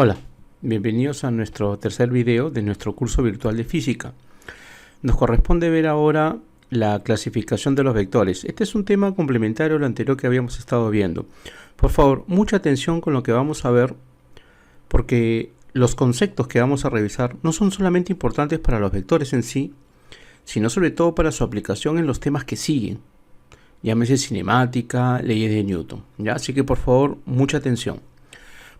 Hola, bienvenidos a nuestro tercer video de nuestro curso virtual de física. Nos corresponde ver ahora la clasificación de los vectores. Este es un tema complementario a lo anterior que habíamos estado viendo. Por favor, mucha atención con lo que vamos a ver, porque los conceptos que vamos a revisar no son solamente importantes para los vectores en sí, sino sobre todo para su aplicación en los temas que siguen. Llámese cinemática, leyes de Newton, ¿ya? Así que por favor, mucha atención.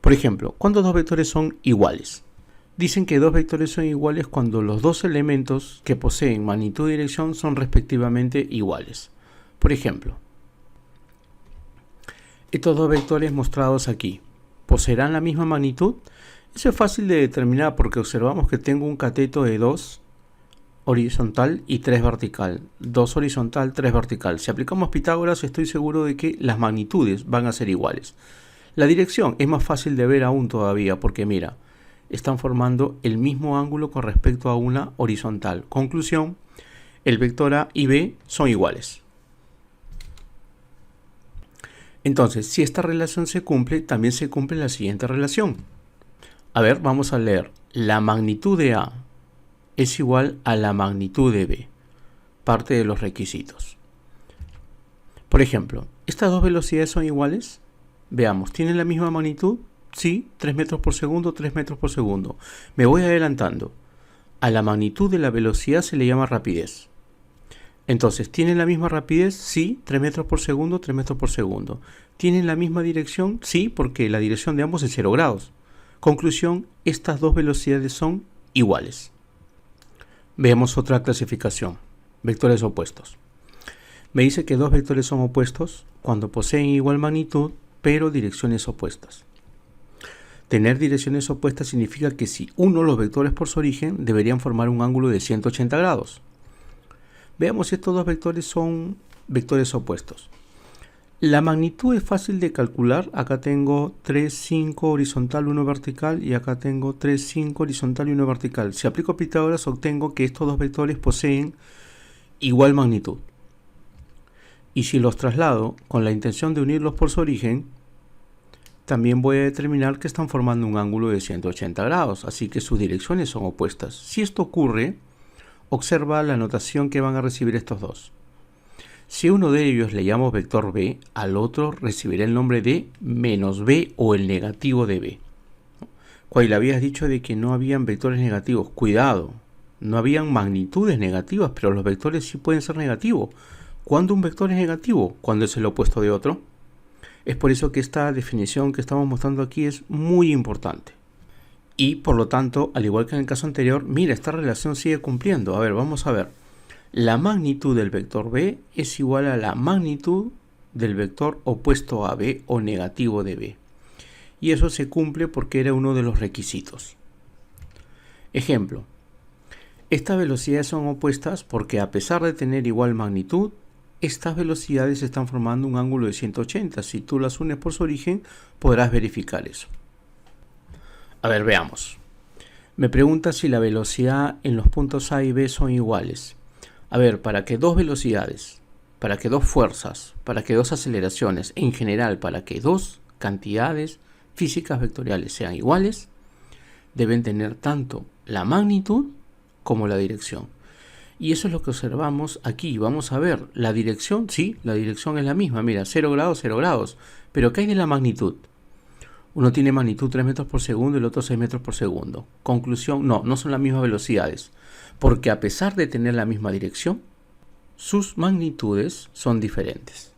Por ejemplo, ¿cuándo dos vectores son iguales? Dicen que dos vectores son iguales cuando los dos elementos que poseen magnitud y dirección son respectivamente iguales. Por ejemplo, estos dos vectores mostrados aquí, ¿poseerán la misma magnitud? Eso es fácil de determinar porque observamos que tengo un cateto de 2 horizontal y 3 vertical. 2 horizontal, 3 vertical. Si aplicamos Pitágoras, estoy seguro de que las magnitudes van a ser iguales. La dirección es más fácil de ver aún todavía porque mira, están formando el mismo ángulo con respecto a una horizontal. Conclusión, el vector A y B son iguales. Entonces, si esta relación se cumple, también se cumple la siguiente relación. A ver, vamos a leer. La magnitud de A es igual a la magnitud de B. Parte de los requisitos. Por ejemplo, ¿estas dos velocidades son iguales? Veamos, ¿tienen la misma magnitud? Sí, 3 metros por segundo, 3 metros por segundo. Me voy adelantando. A la magnitud de la velocidad se le llama rapidez. Entonces, ¿tienen la misma rapidez? Sí, 3 metros por segundo, 3 metros por segundo. ¿Tienen la misma dirección? Sí, porque la dirección de ambos es 0 grados. Conclusión, estas dos velocidades son iguales. Veamos otra clasificación. Vectores opuestos. Me dice que dos vectores son opuestos cuando poseen igual magnitud, pero direcciones opuestas. Tener direcciones opuestas significa que si uno los vectores por su origen deberían formar un ángulo de 180 grados. Veamos si estos dos vectores son vectores opuestos. La magnitud es fácil de calcular. Acá tengo 3, 5 horizontal, 1 vertical y acá tengo 3, 5 horizontal y 1 vertical. Si aplico Pitágoras obtengo que estos dos vectores poseen igual magnitud. Y si los traslado con la intención de unirlos por su origen, también voy a determinar que están formando un ángulo de 180 grados, así que sus direcciones son opuestas. Si esto ocurre, observa la notación que van a recibir estos dos. Si uno de ellos le llamo vector B, al otro recibirá el nombre de menos B o el negativo de B. Cuando le habías dicho de que no habían vectores negativos, cuidado, no habían magnitudes negativas, pero los vectores sí pueden ser negativos. ¿Cuándo un vector es negativo? Cuando es el opuesto de otro. Es por eso que esta definición que estamos mostrando aquí es muy importante. Y por lo tanto, al igual que en el caso anterior, mira, esta relación sigue cumpliendo. A ver, vamos a ver. La magnitud del vector B es igual a la magnitud del vector opuesto a B o negativo de B. Y eso se cumple porque era uno de los requisitos. Ejemplo. Estas velocidades son opuestas porque a pesar de tener igual magnitud, estas velocidades están formando un ángulo de 180. Si tú las unes por su origen, podrás verificar eso. A ver, veamos. Me pregunta si la velocidad en los puntos A y B son iguales. A ver, para que dos velocidades, para que dos fuerzas, para que dos aceleraciones, en general, para que dos cantidades físicas vectoriales sean iguales, deben tener tanto la magnitud como la dirección. Y eso es lo que observamos aquí. Vamos a ver, la dirección, sí, la dirección es la misma. Mira, 0 grados, 0 grados. Pero ¿qué hay de la magnitud? Uno tiene magnitud 3 metros por segundo y el otro 6 metros por segundo. Conclusión, no son las mismas velocidades. Porque a pesar de tener la misma dirección, sus magnitudes son diferentes.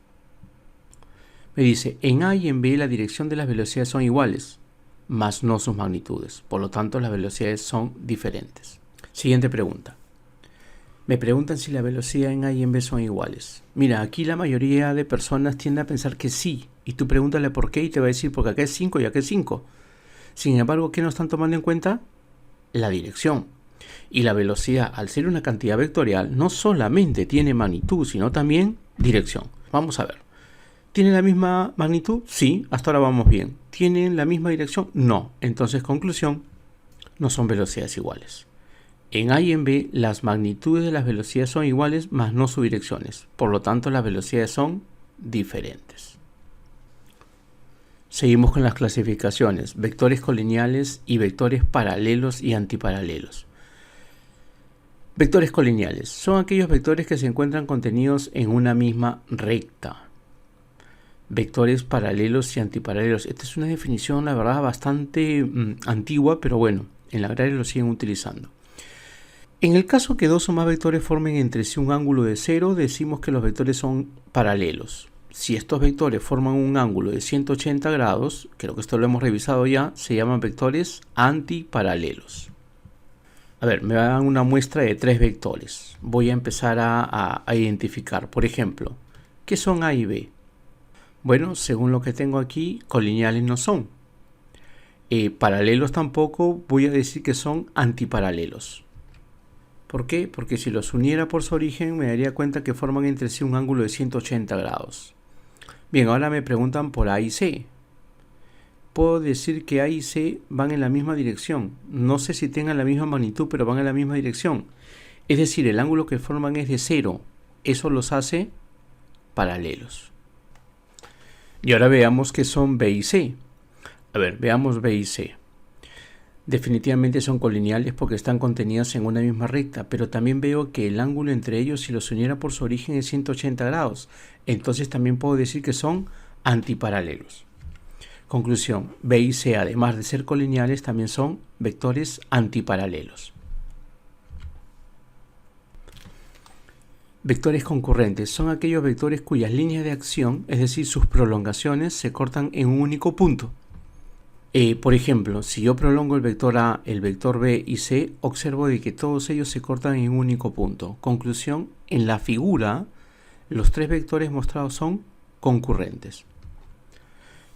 Me dice, en A y en B la dirección de las velocidades son iguales, mas no sus magnitudes. Por lo tanto, las velocidades son diferentes. Siguiente pregunta. Me preguntan si la velocidad en A y en B son iguales. Mira, aquí la mayoría de personas tiende a pensar que sí. Y tú pregúntale por qué y te va a decir porque acá es 5 y acá es 5. Sin embargo, ¿qué no están tomando en cuenta? La dirección. Y la velocidad, al ser una cantidad vectorial, no solamente tiene magnitud, sino también dirección. Vamos a ver. ¿Tienen la misma magnitud? Sí, hasta ahora vamos bien. ¿Tienen la misma dirección? No. Entonces, conclusión, no son velocidades iguales. En A y en B, las magnitudes de las velocidades son iguales, mas no sus direcciones. Por lo tanto, las velocidades son diferentes. Seguimos con las clasificaciones, vectores colineales y vectores paralelos y antiparalelos. Vectores colineales son aquellos vectores que se encuentran contenidos en una misma recta. Vectores paralelos y antiparalelos. Esta es una definición, la verdad, bastante antigua, pero bueno, en la agraria lo siguen utilizando. En el caso que dos o más vectores formen entre sí un ángulo de 0, decimos que los vectores son paralelos. Si estos vectores forman un ángulo de 180 grados, creo que esto lo hemos revisado ya, se llaman vectores antiparalelos. A ver, me dan una muestra de 3 vectores. Voy a empezar a identificar. Por ejemplo, ¿qué son A y B? Bueno, según lo que tengo aquí, colineales no son. Paralelos tampoco, voy a decir que son antiparalelos. ¿Por qué? Porque si los uniera por su origen me daría cuenta que forman entre sí un ángulo de 180 grados. Bien, ahora me preguntan por A y C. Puedo decir que A y C van en la misma dirección. No sé si tengan la misma magnitud, pero van en la misma dirección. Es decir, el ángulo que forman es de 0. Eso los hace paralelos. Y ahora veamos qué son B y C. A ver, veamos B y C. Definitivamente son colineales porque están contenidas en una misma recta, pero también veo que el ángulo entre ellos, si los uniera por su origen, es 180 grados. Entonces también puedo decir que son antiparalelos. Conclusión, B y C, además de ser colineales, también son vectores antiparalelos. Vectores concurrentes son aquellos vectores cuyas líneas de acción, es decir, sus prolongaciones, se cortan en un único punto. Por ejemplo, si yo prolongo el vector A, el vector B y C, observo de que todos ellos se cortan en un único punto. Conclusión, en la figura, los 3 vectores mostrados son concurrentes.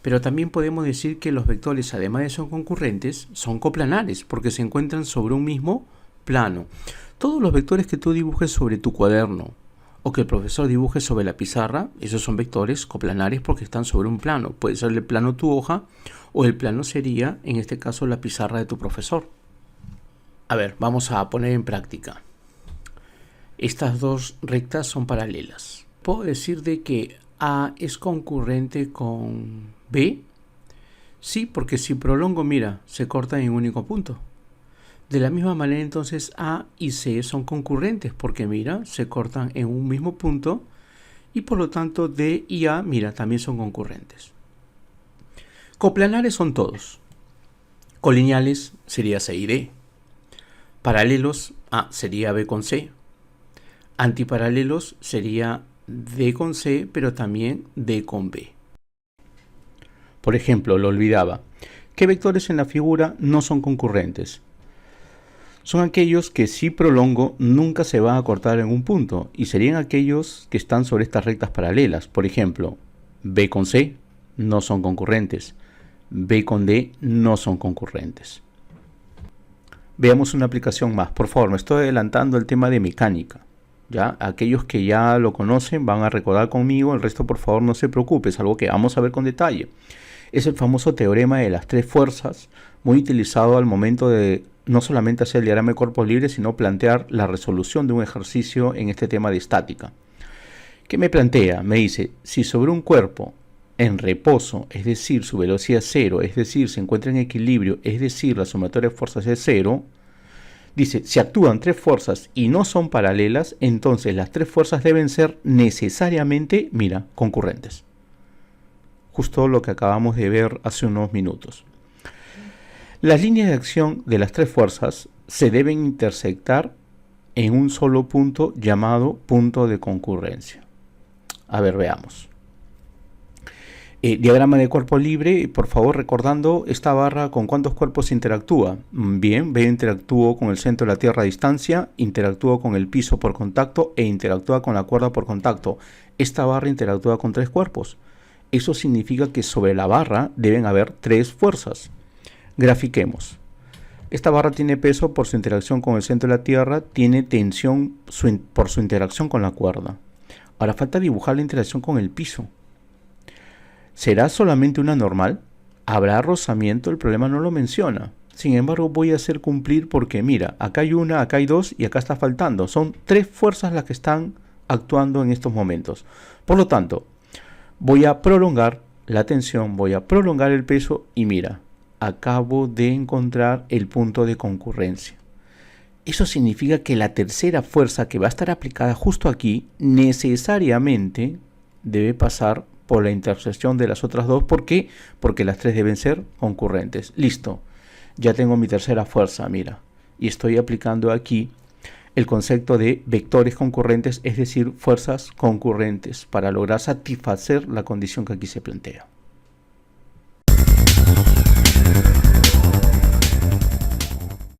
Pero también podemos decir que los vectores, además de ser concurrentes, son coplanares, porque se encuentran sobre un mismo plano. Todos los vectores que tú dibujes sobre tu cuaderno o que el profesor dibuje sobre la pizarra, esos son vectores coplanares porque están sobre un plano. Puede ser el plano tu hoja o el plano sería, en este caso, la pizarra de tu profesor. A ver, vamos a poner en práctica. Estas dos rectas son paralelas. ¿Puedo decir de que A es concurrente con B? Sí, porque si prolongo, mira, se corta en un único punto. De la misma manera, entonces, A y C son concurrentes porque, mira, se cortan en un mismo punto y por lo tanto D y A, mira, también son concurrentes. Coplanares son todos. Colineales sería C y D. Paralelos, A sería B con C. Antiparalelos sería D con C, pero también D con B. Por ejemplo, lo olvidaba. ¿Qué vectores en la figura no son concurrentes? Son aquellos que si prolongo nunca se van a cortar en un punto y serían aquellos que están sobre estas rectas paralelas. Por ejemplo, B con C no son concurrentes, B con D no son concurrentes. Veamos una aplicación más. Por favor, me estoy adelantando el tema de mecánica. ¿Ya? Aquellos que ya lo conocen van a recordar conmigo, el resto por favor no se preocupe, es algo que vamos a ver con detalle. Es el famoso teorema de las 3 fuerzas, muy utilizado al momento de no solamente hacer el diagrama de cuerpos libres, sino plantear la resolución de un ejercicio en este tema de estática. ¿Qué me plantea? Me dice, si sobre un cuerpo en reposo, es decir, su velocidad es 0, es decir, se encuentra en equilibrio, es decir, la sumatoria de fuerzas es 0, dice, si actúan 3 fuerzas y no son paralelas, entonces las 3 fuerzas deben ser necesariamente, mira, concurrentes. Justo lo que acabamos de ver hace unos minutos. Las líneas de acción de las 3 fuerzas se deben intersectar en un solo punto llamado punto de concurrencia. A ver, veamos. Diagrama de cuerpo libre, por favor, recordando esta barra con cuántos cuerpos interactúa. Bien, B interactúa con el centro de la Tierra a distancia, interactúa con el piso por contacto e interactúa con la cuerda por contacto. Esta barra interactúa con 3 cuerpos. Eso significa que sobre la barra deben haber 3 fuerzas. Grafiquemos. Esta barra tiene peso por su interacción con el centro de la Tierra, tiene tensión por su interacción con la cuerda. Ahora falta dibujar la interacción con el piso. ¿Será solamente una normal? ¿Habrá rozamiento? El problema no lo menciona. Sin embargo, voy a hacer cumplir porque mira, acá hay una, acá hay 2 y acá está faltando. Son 3 fuerzas las que están actuando en estos momentos. Por lo tanto, voy a prolongar la tensión, voy a prolongar el peso y mira, acabo de encontrar el punto de concurrencia. Eso significa que la tercera fuerza que va a estar aplicada justo aquí necesariamente debe pasar por la intersección de las otras dos. ¿Por qué? Porque las tres deben ser concurrentes. Listo, ya tengo mi tercera fuerza, mira. Y estoy aplicando aquí el concepto de vectores concurrentes, es decir, fuerzas concurrentes, para lograr satisfacer la condición que aquí se plantea.